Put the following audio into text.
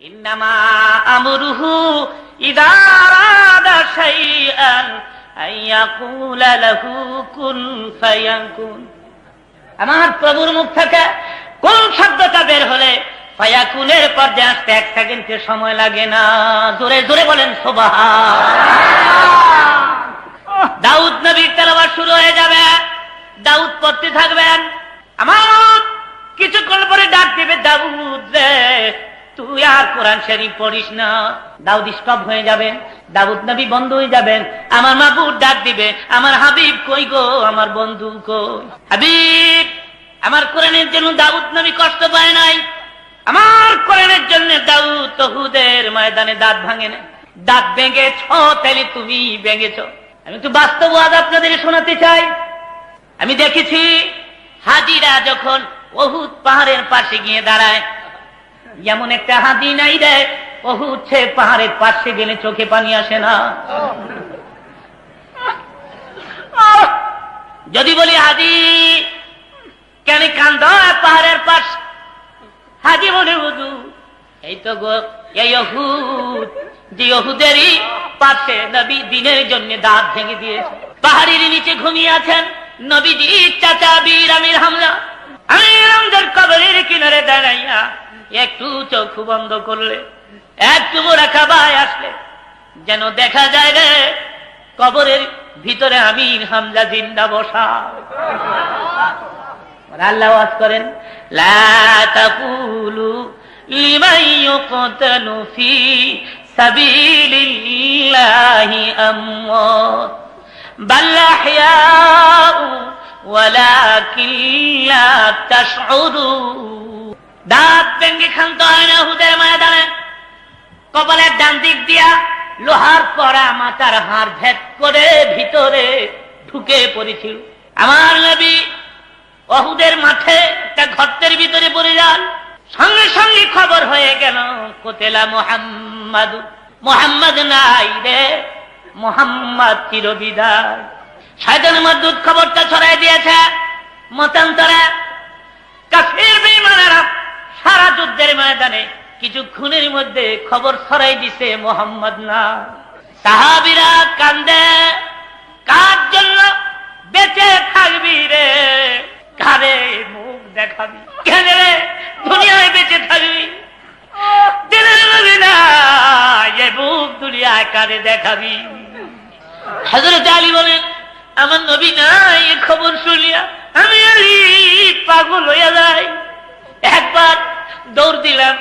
ইন্নামা আমরুহু ইযা আরাদা শাইআন আইয়াকুলা লাহু কুন ফায়াকুন। আমার প্রভুর মুখ থেকে কোন শব্দটা বের হলে ফায়াকুনের পর্যায়ে আসতে 1 সেকেন্ডের সময় লাগে না। জোরে জোরে বলেন সুবহান। দাউদ নবীর তেলাওয়াত শুরু হয়ে যাবে, দাউদ পড়তে থাকবেন। আমার কিছুক্ষণ পরে ডাক দিবে, দাউদ রে তুই আর কোরআন শরীফ পড়িস না। দাউদ স্টপ হয়ে যাবেন, দাউদ নবী বন্ধ হয়ে যাবেন। আমার মাবুদ ডাক দিবে, আমার হাবিব কই গো, আমার বন্ধু কই? হাবিব, আমার কোরআনের জন্য দাউদ নবী কষ্ট পায় নাই। আমার কোরআনের জন্য দাউদ উহুদের ময়দানে দাঁত ভাঙে না। দাঁত ভেঙেছ তাহলে তুমি ভেঙেছ। আমি একটু বাস্তব ওয়াজ আপনাদের শোনাতে চাই। আমি দেখেছি হাজিরা যখন উহুদ পাহাড়ের পাশে গিয়ে দাঁড়ায়, যেমন একটা হাদি নাই রে, উহুদ সে পাহাড়ের পাশে গেলে চোখে পানি আসে না। যদি বলি হাদি কেন কান্দ পাহাড়ের পাশ, হাজি বলে হুজুর এই তো গো এই উহুদ, যে উহুদেরই পাশে নবী দিনের জন্য দাঁত ভেঙে দিয়েছে। পাহাড়ের নিচে ঘুমিয়ে আছেন নবীজি চাচা বীর আমির হামজা। আমির হামজার কবরের কিনারে দাঁড়াইয়া একটু চোখ বন্ধ করলে, একটু মোরাকাবায় আসলে যেন দেখা যায় রে কবরের ভিতরে আমির হামজা জিন্দা বসা। আল্লাহ ওয়াজ করেন, লা তাকুলু লিমান ইউকতালু ফি সাবিলিল্লাহি আমওয়াত বাল আহইয়াউ ওয়ালাকিন লা তাশউরুন। দাঁত ভেঙে ক্ষান্ত হয় না উহুদের ময়দানে। কপালের ডান দিক দিয়া লোহার কড়া মাথার হাড় ভেদ করে ভিতরে ঢুকে পড়েছিল। আমার নবী উহুদের মাঠে একটা গর্তের ভিতরে পড়ে যান। সঙ্গে সঙ্গে খবর হয়ে গেল কোতেলা মুহাম্মাদ, মুহাম্মদ নাই রে, মুহাম্মদ চিরবিদায়। শয়তান মারদুদ খবরটা ছড়াই দিয়েছে। মতান্তরে কাফির বেঈমানেরা সারা যুদ্ধের ময়দানে কিছুক্ষণের মধ্যে খবর ছড়াই দিছে মুহাম্মদ না। সাহাবীরা কান্দে, কার জন্য বেঁচে থাকবি রে, কারে মুখ দেখাবি, কেন রে দুনিয়ায় বেঁচে থাকবি, দিনের নবী না এ মুখ দুনিয়ায় কারে দেখাবি? হযরত আলী বলেন, আমার নবী নাই এ খবর শুনিয়া আমি আলী পাগল হইয়া যাই। একবার দৌড় দিলাম